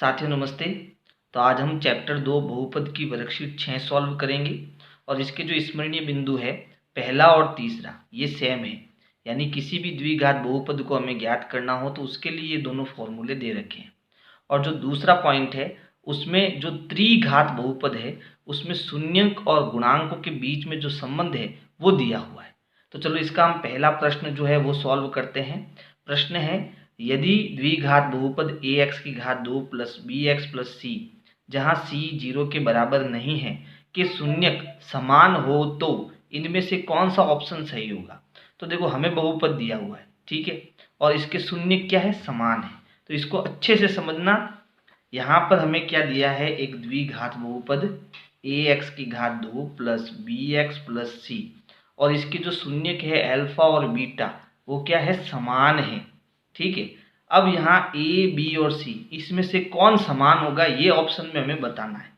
साथियों नमस्ते। तो आज हम चैप्टर 2 बहुपद की वर्कशीट 6 सॉल्व करेंगे और इसके जो स्मरणीय बिंदु है पहला और तीसरा ये सेम है, यानी किसी भी द्विघात बहुपद को हमें ज्ञात करना हो तो उसके लिए ये दोनों फॉर्मूले दे रखे हैं। और जो दूसरा पॉइंट है उसमें जो त्रिघात बहुपद है उसमें शून्यक और गुणांकों के बीच में जो संबंध है वो दिया हुआ है। तो चलो इसका हम पहला प्रश्न जो है वो सॉल्व करते हैं। प्रश्न है, यदि द्विघात बहुपद ax की घात 2 प्लस bx प्लस c जहाँ c 0 के बराबर नहीं है के शून्यक समान हो तो इनमें से कौन सा ऑप्शन सही होगा। तो देखो हमें बहुपद दिया हुआ है, ठीक है, और इसके शून्यक क्या है, समान है। तो इसको अच्छे से समझना। यहाँ पर हमें क्या दिया है, एक द्विघात बहुपद ax की घात 2 प्लस bx प्लस c और इसके जो शून्यक है अल्फा और बीटा वो क्या है, समान है, ठीक है। अब यहाँ ए बी और सी इसमें से कौन समान होगा ये ऑप्शन में हमें बताना है।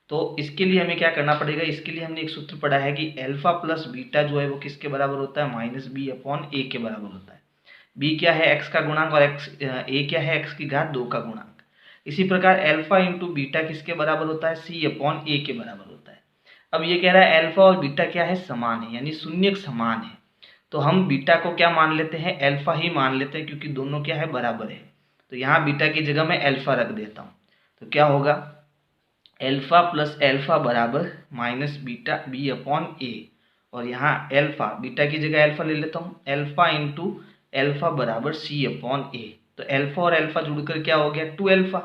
तो इसके लिए हमें क्या करना पड़ेगा, इसके लिए हमने एक सूत्र पढ़ा है कि अल्फा प्लस बीटा जो है वो किसके बराबर होता है, माइनस बी अपॉन ए के बराबर होता है। बी क्या है, एक्स का गुणांक, और एक्स ए क्या है, एक्स की घात 2 का गुणांक। इसी प्रकार अल्फा इंटू बीटा किसके बराबर होता है, सी अपॉन ए के बराबर होता है। अब ये कह रहा है अल्फा और बीटा क्या है, समान है, यानी शून्यक समान है। तो हम बीटा को क्या मान लेते हैं, अल्फा ही मान लेते हैं, क्योंकि दोनों क्या है, बराबर है। तो यहाँ बीटा की जगह मैं अल्फा रख देता हूँ। तो क्या होगा, अल्फा प्लस अल्फा बराबर माइनस बीटा बी अपॉन ए, और यहाँ अल्फा बीटा की जगह अल्फा ले लेता हूँ, अल्फा इंटू अल्फा बराबर सी अपॉन ए। तो अल्फा और अल्फा जुड़कर क्या हो गया, 2 अल्फा।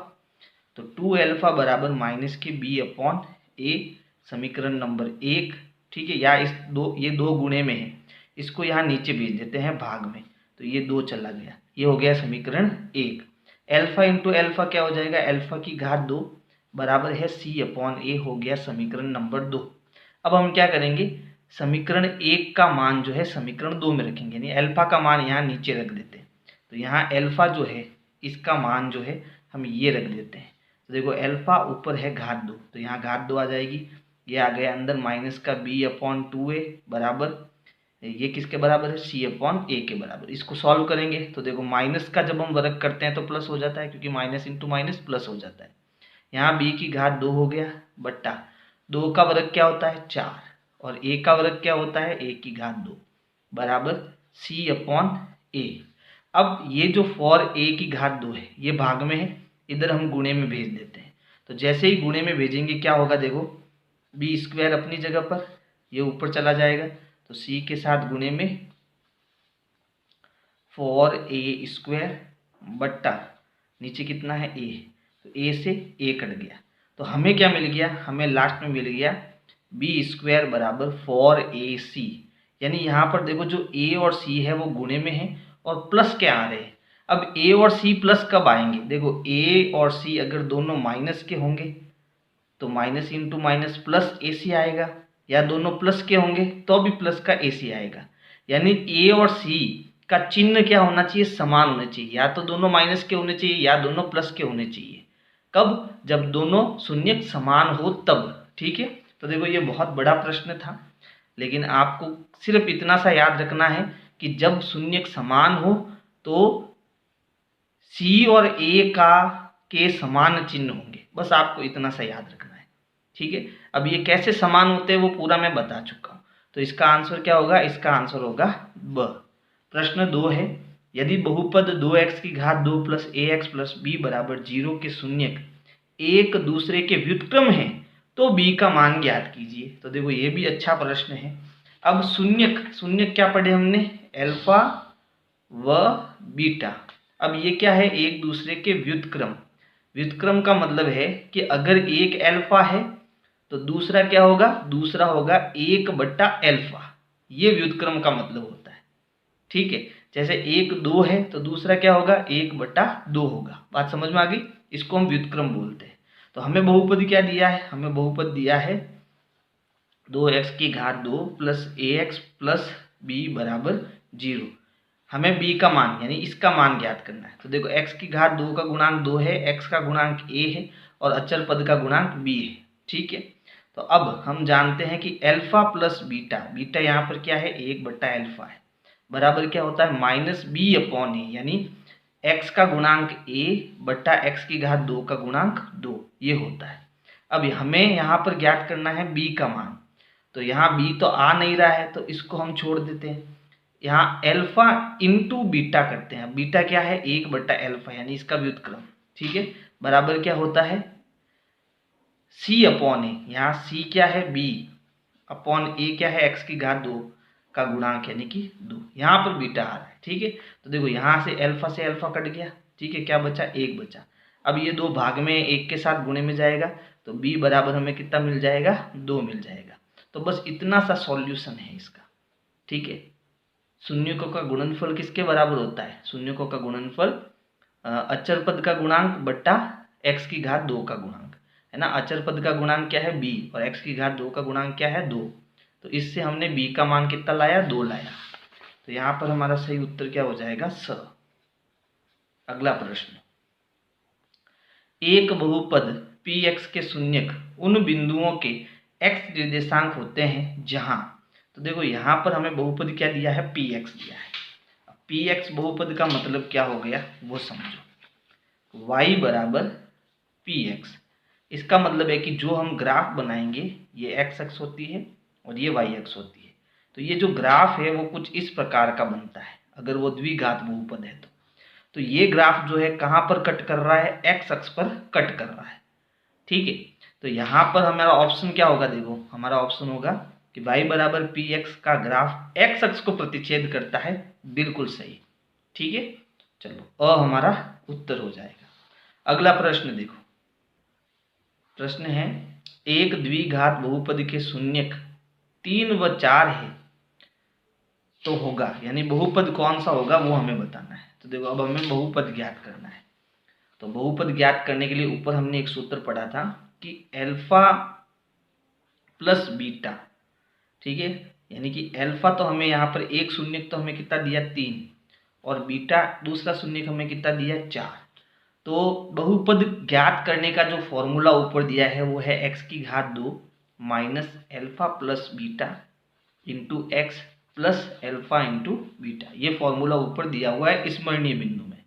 तो 2 अल्फा बराबर माइनस के बी अपॉन ए, समीकरण नंबर 1, ठीक है। या ये दो गुणे में है, इसको यहाँ नीचे भेज देते हैं भाग में, तो ये 2 चला गया, ये हो गया समीकरण 1। अल्फा इंटू अल्फा क्या हो जाएगा, अल्फा की घात 2 बराबर है सी अपॉन ए, हो गया समीकरण नंबर 2। अब हम क्या करेंगे, समीकरण 1 का मान जो है समीकरण 2 में रखेंगे, यानी अल्फा का मान यहाँ नीचे रख देते हैं। तो यहाँ अल्फा जो है इसका मान जो है हम ये रख देते हैं। तो देखो अल्फा ऊपर है घात 2, तो यहाँ घात 2 आ जाएगी, ये आ गया अंदर माइनस का बी अपॉन 2a बराबर, ये किसके बराबर है, सी अपॉन ए के बराबर। इसको सॉल्व करेंगे तो देखो माइनस का जब हम वर्ग करते हैं तो प्लस हो जाता है, क्योंकि माइनस इंटू माइनस प्लस हो जाता है। यहाँ b की घात 2 हो गया बट्टा 2 का वर्ग क्या होता है, 4, और a का वर्ग क्या होता है, a की घात 2 बराबर c अपॉन ए। अब ये जो फॉर a की घात 2 है ये भाग में है, इधर हम गुणे में भेज देते हैं। तो जैसे ही गुणे में भेजेंगे क्या होगा, देखो बी स्क्वायर अपनी जगह पर, ये ऊपर चला जाएगा, तो c के साथ गुणे में फॉर ए स्क्वायर बट्टा नीचे कितना है a, तो a से a कट गया। तो हमें क्या मिल गया, हमें लास्ट में मिल गया बी स्क्वायर बराबर फॉर ए सी, यानी यहाँ पर देखो जो a और c है वो गुणे में है और प्लस के आ रहे हैं। अब a और c प्लस कब आएंगे, देखो a और c अगर दोनों माइनस के होंगे तो माइनस इंटू माइनस प्लस ए सी आएगा, या दोनों प्लस के होंगे तो भी प्लस का ए सी आएगा। यानी ए और सी का चिन्ह क्या होना चाहिए, समान होने चाहिए, या तो दोनों माइनस के होने चाहिए या दोनों प्लस के होने चाहिए। कब, जब दोनों शून्यक समान हो तब, ठीक है। तो देखो ये बहुत बड़ा प्रश्न था, लेकिन आपको सिर्फ इतना सा याद रखना है कि जब शून्यक समान हो तो सी और ए का के समान चिन्ह होंगे, बस आपको इतना सा याद रखना है, ठीक है। अब ये कैसे समान होते हैं वो पूरा मैं बता चुका हूँ। तो इसका आंसर क्या होगा, इसका आंसर होगा ब। प्रश्न 2 है, यदि बहुपद 2x की घात 2 प्लस ax प्लस b बराबर 0 के शून्यक एक दूसरे के व्युत्क्रम है तो b का मान ज्ञात कीजिए। तो देखो ये भी अच्छा प्रश्न है। अब शून्यक शून्यक क्या पढ़े हमने, अल्फा व बीटा। अब ये क्या है, एक दूसरे के व्युत्क्रम। व्युत्क्रम का मतलब है कि अगर एक अल्फा है तो दूसरा क्या होगा, दूसरा होगा 1 बट्टा अल्फा, ये व्युत्क्रम का मतलब होता है, ठीक है। जैसे 1 2 है तो दूसरा क्या होगा, 1 बट्टा 2 होगा। बात समझ में आ गई, इसको हम व्युत्क्रम बोलते हैं। तो हमें बहुपद क्या दिया है, हमें बहुपद दिया है 2x की घात 2 प्लस ax प्लस b बराबर 0। हमें b का मान यानी इसका मान ज्ञात करना है। तो देखो x की घात 2 का गुणांक 2 है, x का गुणांक a है और अचर पद का गुणांक b है, ठीक है। तो अब हम जानते हैं कि अल्फा प्लस बीटा, बीटा यहाँ पर क्या है, 1 बट्टा अल्फा है, बराबर क्या होता है, माइनस बी अपॉन ए, यानी x का गुणांक a बट्टा x की घात 2 का गुणांक 2 ये होता है। अब हमें यहाँ पर ज्ञात करना है b का मान, तो यहाँ b तो आ नहीं रहा है तो इसको हम छोड़ देते हैं। यहाँ एल्फा इंटू बीटा करते हैं। बीटा क्या है, 1 बट्टा एल्फा यानी इसका व्युत्क्रम, ठीक है, बराबर क्या होता है c अपॉन ए। यहाँ c क्या है b अपॉन a क्या है x की घात 2 का गुणांक यानी कि 2। यहाँ पर बीटा आ रहा है, ठीक है। तो देखो यहाँ से अल्फा कट गया, ठीक है, क्या बचा 1 बचा। अब ये 2 भाग में 1 के साथ गुणे में जाएगा तो b बराबर हमें कितना मिल जाएगा, 2 मिल जाएगा। तो बस इतना सा सॉल्यूशन है इसका, ठीक है। शून्यकों का गुणनफल किसके बराबर होता है, शून्यकों का गुणनफल अचर पद का गुणांक बट्टा x की घात 2 का गुणांक, है ना। अचर पद का गुणांक क्या है b और x की घात 2 का गुणांक क्या है 2। तो इससे हमने b का मान कितना लाया, 2 लाया। तो यहाँ पर हमारा सही उत्तर क्या हो जाएगा, स। अगला प्रश्न, एक बहुपद px के शून्यक उन बिंदुओं के x निर्देशांक होते हैं जहां, तो देखो यहाँ पर हमें बहुपद क्या दिया है, px दिया है। px बहुपद का मतलब क्या हो गया वो समझो, y बराबर px। इसका मतलब है कि जो हम ग्राफ बनाएंगे ये x अक्ष होती है और ये y अक्ष होती है। तो ये जो ग्राफ है वो कुछ इस प्रकार का बनता है अगर वो द्विघात बहुपद है तो ये ग्राफ जो है कहाँ पर कट कर रहा है, x अक्ष पर कट कर रहा है, ठीक है। तो यहाँ पर हमारा ऑप्शन क्या होगा, देखो हमारा ऑप्शन होगा कि y बराबर px का ग्राफ x अक्ष को प्रतिच्छेद करता है, बिल्कुल सही, ठीक है। चलो अ हमारा उत्तर हो जाएगा। अगला प्रश्न देखो, प्रश्न है एक द्विघात बहुपद के शून्यक 3 व 4 है तो होगा, यानी बहुपद कौन सा होगा वो हमें बताना है। तो देखो अब हमें बहुपद ज्ञात करना है। तो बहुपद ज्ञात करने के लिए ऊपर हमने एक सूत्र पढ़ा था कि अल्फा प्लस बीटा, ठीक है, यानी कि अल्फा तो हमें यहाँ पर एक शून्यक तो हमें कितना दिया 3 और बीटा दूसरा शून्यक हमें कितना दिया 4। तो बहुपद ज्ञात करने का जो फॉर्मूला ऊपर दिया है वो है x की घात 2 minus alpha plus beta into x plus alpha into beta. ये फॉर्मूला ऊपर दिया हुआ है स्मरणीय बिंदु में।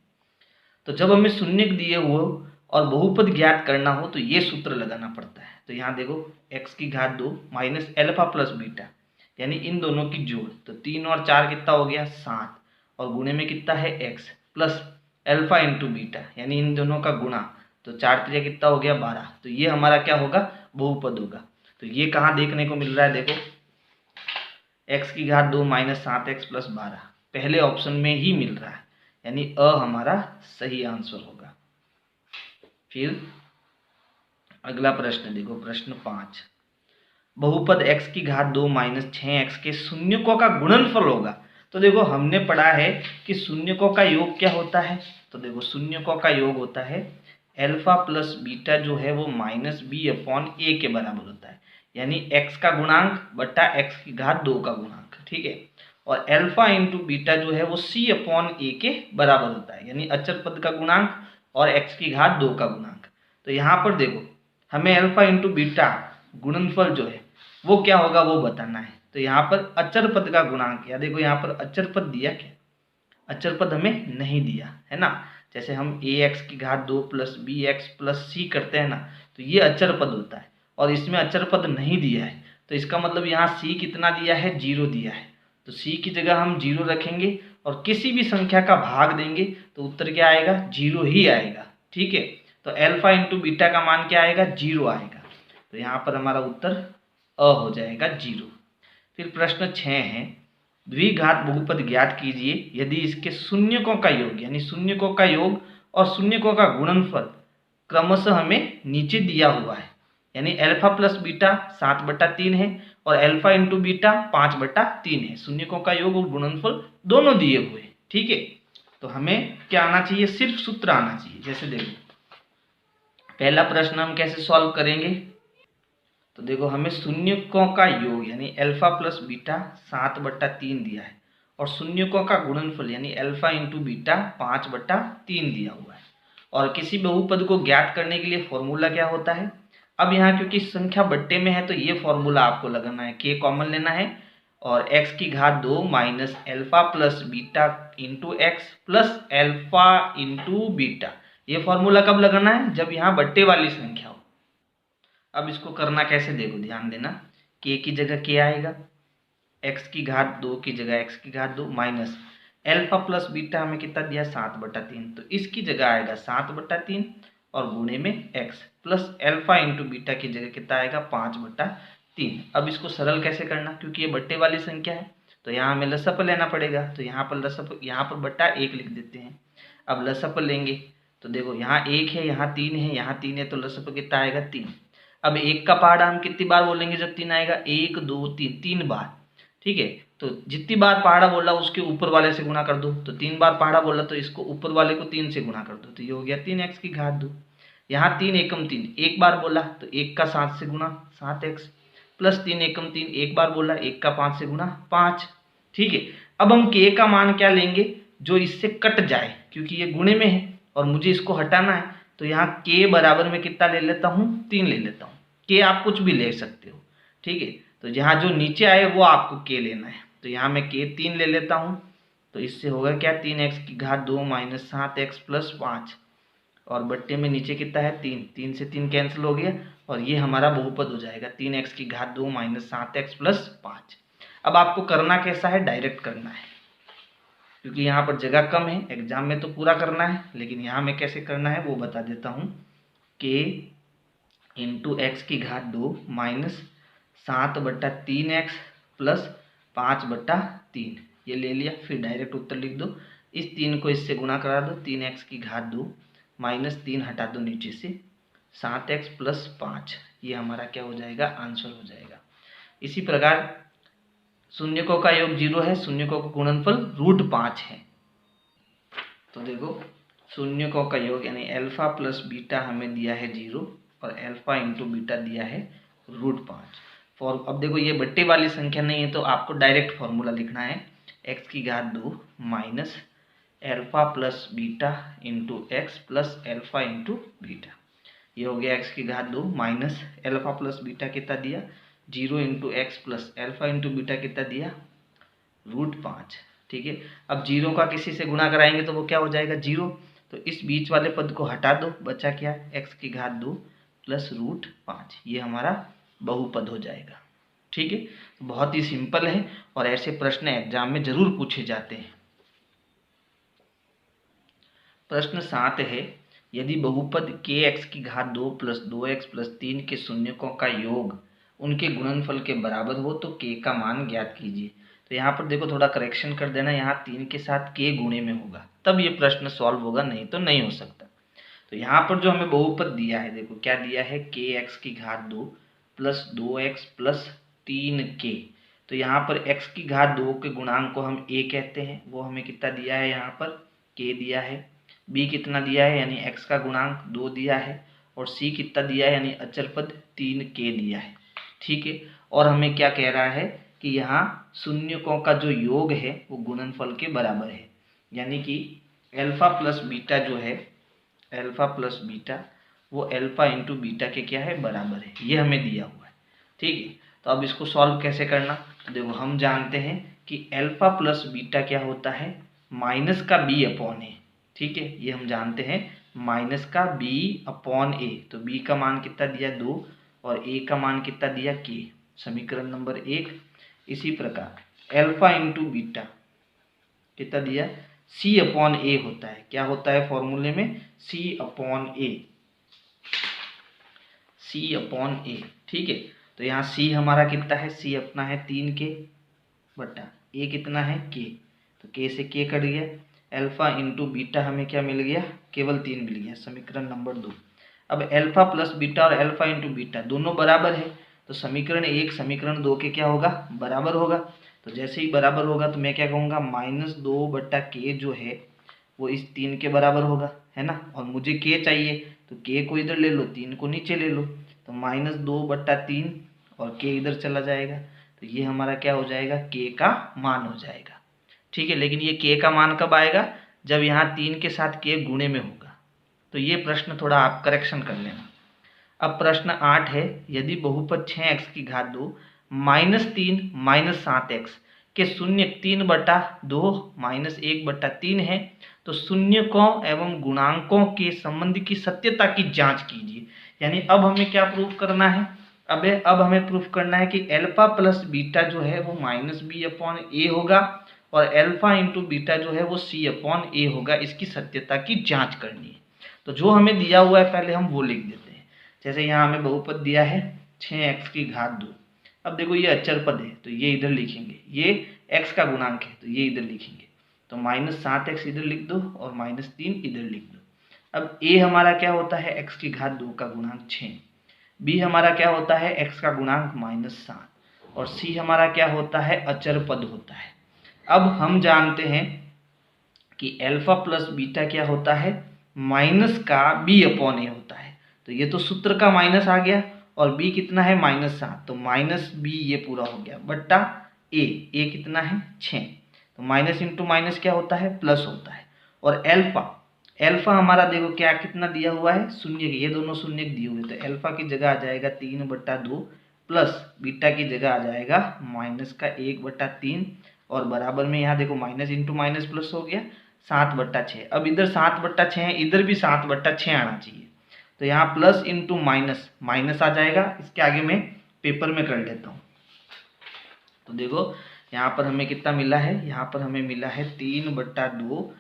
तो जब हमें शून्यक दिए हुए और बहुपद ज्ञात करना हो तो ये सूत्र लगाना पड़ता है। तो यहाँ देखो x की घात 2 माइनस अल्फा प्लस बीटा यानी इन दोनों की जोड़, तो 3 और 4 कितना हो गया 7 और गुणे में कितना है x plus alpha into beta यानी इन दोनों का गुणा, तो 4 त्रिया कितना हो गया 12। तो ये हमारा क्या होगा, बहुपद होगा। तो ये कहाँ देखने को मिल रहा है, देखो x की घात 2 माइनस 7x प्लस 12 पहले ऑप्शन में ही मिल रहा है, यानी अ हमारा सही आंसर होगा। फिर अगला प्रश्न देखो, प्रश्न 5, बहुपद x की घात 2 माइनस 6x के शून्यकों का गुणनफल होगा। तो देखो हमने पढ़ा है कि शून्यकों का योग क्या होता है, तो देखो शून्यकों का योग होता है अल्फा प्लस बीटा जो है वो माइनस बी अपॉन ए के बराबर होता है, यानी x का गुणांक बट्टा x की घात 2 का गुणांक, ठीक है। और अल्फा इंटू बीटा जो है वो c अपॉन ए के बराबर होता है, यानी अचर पद का गुणांक और x की घात 2 का गुणांक। तो यहाँ पर देखो हमें अल्फा इंटू बीटा गुणनफल जो है वो क्या होगा वो बताना है। तो यहाँ पर अचर पद का गुणांक, या देखो यहाँ पर अचर पद दिया क्या, अचर पद हमें नहीं दिया है ना। जैसे हम ax की घात 2 प्लस बी एक्स प्लस सी करते हैं ना, तो ये अचर पद होता है और इसमें अचर पद नहीं दिया है। तो इसका मतलब यहाँ c कितना दिया है, 0 दिया है। तो c की जगह हम 0 रखेंगे और किसी भी संख्या का भाग देंगे तो उत्तर क्या आएगा, 0 ही आएगा, ठीक है। तो अल्फा इंटू बीटा का मान क्या आएगा, 0 आएगा। तो यहाँ पर हमारा उत्तर अ हो जाएगा 0। फिर प्रश्न 6 है, द्विघात बहुपद ज्ञात कीजिए यदि इसके शून्यकों का योग, यानी शून्यकों का योग और शून्यकों का गुणनफल क्रमशः हमें नीचे दिया हुआ है, यानी अल्फा प्लस बीटा 7/3 है और अल्फा इंटू बीटा 5/3 है। शून्यकों का योग और गुणनफल दोनों दिए हुए, ठीक है। तो हमें क्या आना चाहिए, सिर्फ सूत्र आना चाहिए। जैसे देखो पहला प्रश्न हम कैसे सॉल्व करेंगे, तो देखो हमें शून्यकों का योग यानी अल्फा प्लस बीटा 7/3 दिया है और शून्यकों का गुणनफल यानी अल्फा इंटू बीटा 5/3 दिया हुआ है। और किसी बहुपद को ज्ञात करने के लिए फॉर्मूला क्या होता है, अब यहाँ क्योंकि संख्या बट्टे में है तो ये फॉर्मूला आपको लगाना है, के कॉमन लेना है और x की घात 2 minus alpha plus beta into x plus alpha into beta. ये फॉर्मूला कब लगाना है? जब यहाँ बट्टे वाली संख्या हो। अब इसको करना कैसे देखो, ध्यान देना। k की जगह k आएगा, x की घात 2 की जगह x की घात 2 माइनस एल्फा प्लस बीटा हमें कितना दिया 7/3, तो इसकी जगह आएगा 7/3 और गुणे में x plus alpha into beta की जगह कितना आएगा 5/3। अब इसको सरल कैसे करना, क्योंकि ये बट्टे वाली संख्या है तो यहाँ हमें लसअप लेना पड़ेगा। तो यहाँ पर बट्टा 1 लिख देते हैं। अब लसअप लेंगे तो देखो यहाँ 1 है, यहाँ 3 है, यहाँ 3 है, तो लसअप कितना आएगा 3। अब 1 का पहाड़ा हम कितनी बार बोलेंगे जब 3 आएगा? 1 2 3, 3 बार। ठीक है, तो जितनी बार पहाड़ा बोला उसके ऊपर वाले से गुणा कर दो। तो 3 बार पहाड़ा बोला तो इसको ऊपर वाले को 3 से गुणा कर दो, तो ये हो गया 3x की घात 2। यहाँ 3 एकम 3 एक बार बोला तो 1 का 7 से गुणा 7x प्लस 3 एकम 3 एक बार बोला 1 का 5 से गुणा 5। ठीक है, अब हम k का मान क्या लेंगे? जो इससे कट जाए, क्योंकि ये गुणे में है और मुझे इसको हटाना है। तो यहाँ k बराबर में कितना ले लेता हूँ? 3 ले लेता हूँ। k आप कुछ भी ले सकते हो। ठीक है, तो यहाँ जो नीचे आए वो आपको k लेना है। तो यहाँ मैं k 3 ले लेता हूँ, तो इससे होगा क्या 3x की घात 2 माइनस 7x प्लस 5 और बट्टे में नीचे कितना है 3, 3 से 3 कैंसिल हो गया और ये हमारा बहुपद हो जाएगा 3x की घात 2 माइनस 7x प्लस 5। अब आपको करना कैसा है? डायरेक्ट करना है, क्योंकि यहाँ पर जगह कम है। एग्जाम में तो पूरा करना है, लेकिन यहाँ में कैसे करना है वो बता देता हूँ। k इंटू एक्स की घात 2 माइनस 7/3x प्लस 5/3 ये ले लिया। फिर डायरेक्ट उत्तर लिख दो। इस 3 को इससे गुणा करा दो, 3x की घात 2 माइनस 3 हटा दो नीचे से 7x प्लस 5, ये हमारा क्या हो जाएगा? आंसर हो जाएगा। इसी प्रकार शून्यकों का योग 0 है, शून्यकों का गुणनफल √5 है। तो देखो शून्यकों का योग यानी एल्फा प्लस बीटा हमें दिया है 0 और एल्फा इंटू बीटा दिया है √5। अब देखो ये बट्टे वाली संख्या नहीं है तो आपको डायरेक्ट फॉर्मूला लिखना है। x की घात 2 minus alpha plus beta into x plus alpha into beta. ये हो गया x की घात 2 माइनस एल्फा प्लस बीटा कितना दिया 0 into x plus alpha into beta कितना दिया √5। ठीक है, अब 0 का किसी से गुणा कराएंगे तो वो क्या हो जाएगा 0। तो इस बीच वाले पद को हटा दो, बचा क्या? x की घात 2 प्लस √5, ये हमारा बहुपद हो जाएगा। ठीक है, बहुत ही सिंपल है और ऐसे प्रश्न एग्जाम में जरूर पूछे जाते हैं। प्रश्न 7 है, यदि बहुपद kx की घात 2 प्लस 2x प्लस 3 के शून्यकों का योग उनके गुणनफल के बराबर हो तो k का मान ज्ञात कीजिए। तो यहाँ पर देखो थोड़ा करेक्शन कर देना, यहाँ 3 के साथ k गुणे में होगा तब ये प्रश्न सॉल्व होगा, नहीं तो नहीं हो सकता। तो यहाँ पर जो हमें बहुपद दिया है, देखो क्या दिया है kx की घात 2 प्लस 2x प्लस 3k। तो यहाँ पर x की घात 2 के गुणांक को हम a कहते हैं, वो हमें कितना दिया है? यहाँ पर k दिया है। b कितना दिया है? यानी x का गुणांक 2 दिया है और c कितना दिया है? यानी अचर पद 3k दिया है। ठीक है, और हमें क्या कह रहा है कि यहाँ शून्यकों का जो योग है वो गुणनफल के बराबर है, यानी कि एल्फा प्लस बीटा जो है, एल्फा प्लस बीटा वो एल्फा इंटू बीटा के क्या है? बराबर है। ये हमें दिया हुआ है। ठीक है, तो अब इसको सॉल्व कैसे करना? तो देखो हम जानते हैं कि एल्फा प्लस बीटा क्या होता है? माइनस का b अपॉन ए। ठीक है, ये हम जानते हैं माइनस का b अपॉन ए। तो b का मान कितना दिया 2 और a का मान कितना दिया k, समीकरण नंबर 1। इसी प्रकार एल्फा इंटू बीटा कितना दिया c अपॉन ए होता है। क्या होता है फॉर्मूले में? c अपॉन ए, c अपॉन ए। ठीक है, तो यहाँ c हमारा कितना है? c अपना है 3k बटा a कितना है k, तो k से k कट गया। एल्फा इंटू बीटा हमें क्या मिल गया? केवल 3 मिल गया, समीकरण नंबर 2। अब एल्फा प्लस बीटा और एल्फा इंटू बीटा दोनों बराबर है, तो समीकरण 1 समीकरण 2 के क्या होगा? बराबर होगा। तो जैसे ही बराबर होगा तो मैं क्या कहूँगा? -2/k जो है वो इस 3 के बराबर होगा, है ना। और मुझे k चाहिए तो k को इधर ले लो, 3 को नीचे ले लो, तो -2/3 और k इधर चला जाएगा। तो ये हमारा क्या हो जाएगा? k का मान हो जाएगा। ठीक है, लेकिन ये k का मान कब आएगा? जब यहाँ 3 के साथ k गुणे में होगा। तो ये प्रश्न थोड़ा आप करेक्शन कर लेना। अब प्रश्न 8 है, यदि बहुपद 6x की घात 2 -3 -7x के शून्य 3/2 -1/3 है। तो शून्यकों एवं गुणांकों के संबंध की सत्यता की जांच कीजिए। यानी अब हमें क्या प्रूफ करना है? अब हमें प्रूफ करना है कि अल्फा प्लस बीटा जो है वो -b/a होगा और अल्फा इंटू बीटा जो है वो c/a होगा। इसकी सत्यता की जांच करनी है। तो जो हमें दिया हुआ है पहले हम वो लिख देते हैं। जैसे यहाँ हमें बहुपद दिया है 6x⁻²। अब देखो ये अचर पद है तो ये इधर लिखेंगे, ये x का गुणांक है तो ये इधर लिखेंगे। तो -7x इधर लिख दो और -3 इधर लिख दो। अब a हमारा क्या होता है? x⁻² का गुणांक 6। b हमारा क्या होता है? x का गुणांक -7 और c हमारा क्या होता है? अचर पद होता है। अब हम जानते हैं कि अल्फा प्लस बीटा क्या होता है? माइनस का b/a होता है। तो ये तो सूत्र का माइनस आ गया और b कितना है? -7। तो -b ये पूरा हो गया बट्टा a कितना है? 6। तो माइनस इंटू माइनस क्या होता है? प्लस होता है। और अल्फा हमारा देखो क्या कितना दिया हुआ है? शून्य। ये दोनों शून्य दिए हुए, तो अल्फा की जगह आ जाएगा 3/2 प्लस बीटा की जगह आ जाएगा -1/3 और बराबर में यहाँ देखो माइनस इंटू माइनस प्लस हो गया 7/6। अब इधर 7/6 है, इधर भी 7/6 आना चाहिए। तो यहाँ प्लस इंटू माइनस माइनस आ जाएगा। इसके आगे मैं पेपर में कर लेता हूँ। तो देखो यहाँ पर हमें कितना मिला है? यहाँ पर हमें मिला है 3/2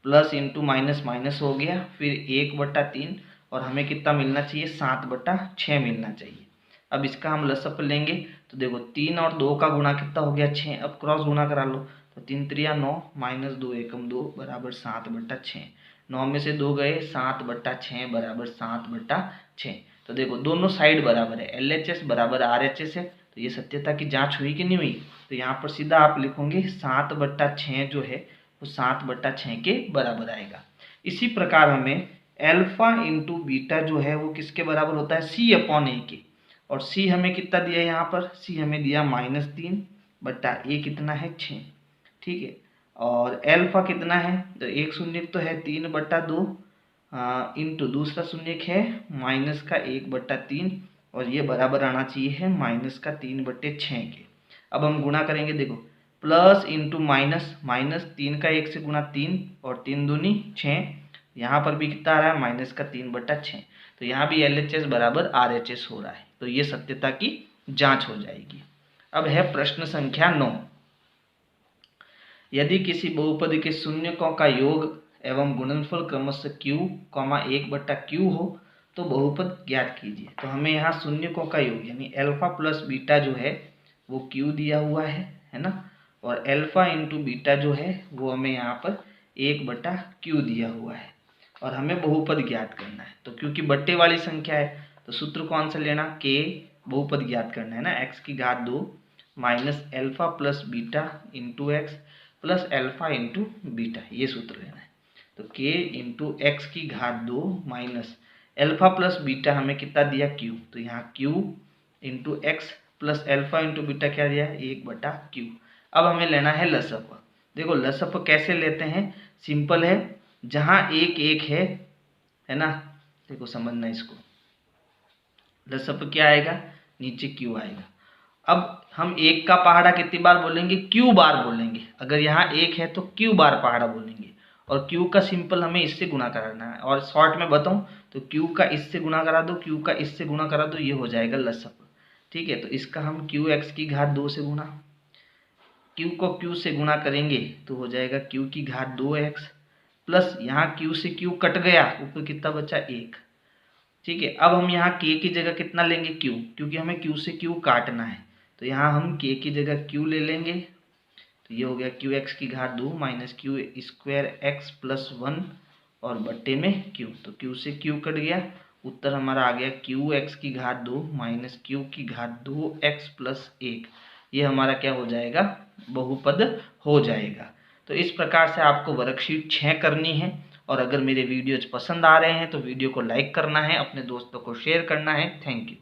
प्लस इंटू माइनस माइनस हो गया, फिर 1/3 और हमें कितना मिलना चाहिए? 7/6 मिलना चाहिए। अब इसका हम लसअप लेंगे तो देखो 3 और 2 का गुणा कितना हो गया? 6। अब क्रॉस गुणा करा लो तो 3 3 9 -2 एकम 2 बराबर 7/6। 9 में से 2 गए, 7/6 बराबर 7/6। तो देखो दोनों साइड बराबर है, LHS बराबर RHS है। तो ये सत्यता की जांच हुई कि नहीं हुई? तो यहाँ पर सीधा आप लिखोगे 7/6 जो है वो 7/6 के बराबर आएगा। इसी प्रकार हमें अल्फा इंटू बीटा जो है वो किसके बराबर होता है? c/a के। और c हमें कितना दिया है? यहाँ पर c हमें दिया -3 बट्टा a कितना है? 6। ठीक है। और अल्फा कितना है? तो एक शून्य तो है 3/2 इंटू दूसरा शून्य है -1/3 और ये बराबर आना चाहिए है -3/6 के। अब हम गुणा करेंगे, देखो प्लस इंटू माइनस, -3 का 1 से गुणा 3 और 3 दूनी 6। यहाँ पर भी कितना आ रहा है? -3/6। तो यहाँ भी LHS बराबर RHS हो रहा है। तो ये सत्यता की जांच हो जाएगी। अब है प्रश्न संख्या 9। यदि किसी बहुपद के शून्यकों का योग एवं गुणनफल क्रमशः q, 1/q हो तो बहुपद ज्ञात कीजिए। तो हमें यहाँ शून्यकों का योग यानी अल्फा प्लस बीटा जो है वो q दिया हुआ है ना, और अल्फा इंटू बीटा जो है वो हमें यहाँ पर 1/q दिया हुआ है और हमें बहुपद ज्ञात करना है। तो क्योंकि बट्टे वाली संख्या है तो सूत्र कौन सा लेना? k बहुपद ज्ञात करना है ना, x⁻² minus alpha plus beta into x plus alpha into beta, ये सूत्र लेना है। तो k into x⁻² minus alpha plus beta हमें कितना दिया? q। तो यहाँ q into x plus alpha into beta क्या दिया? 1/q। अब हमें लेना है लसअप। देखो लसअप कैसे लेते हैं? सिंपल है, जहाँ 1 1 है ना, देखो समझना इसको। लसअप क्या आएगा? नीचे q आएगा। अब हम 1 का पहाड़ा कितनी बार बोलेंगे? q बार बोलेंगे। अगर यहाँ 1 है तो q बार पहाड़ा बोलेंगे और q का सिंपल हमें इससे गुणा कराना है। और शॉर्ट में बताऊं तो q का इससे गुणा करा दो, q का इससे गुणा करा दो, ये हो जाएगा लसअप। ठीक है। तो इसका हम qx⁻² से गुणा, q को q से गुणा करेंगे तो हो जाएगा q⁻²x प्लस यहाँ q से q कट गया, ऊपर कितना बचा? 1। ठीक है। अब हम यहाँ k की जगह कितना लेंगे? q, क्योंकि हमें q से q काटना है। तो यहाँ हम k की जगह q ले लेंगे। तो ये हो गया qx⁻² माइनस q² प्लस 1 और बट्टे में q। तो q से q कट गया, उत्तर हमारा आ गया qx⁻² माइनस q⁻²x प्लस 1। ये हमारा क्या हो जाएगा? बहुपद हो जाएगा। तो इस प्रकार से आपको वर्कशीट 6 करनी है। और अगर मेरे वीडियोज पसंद आ रहे हैं तो वीडियो को लाइक करना है, अपने दोस्तों को शेयर करना है। Thank you.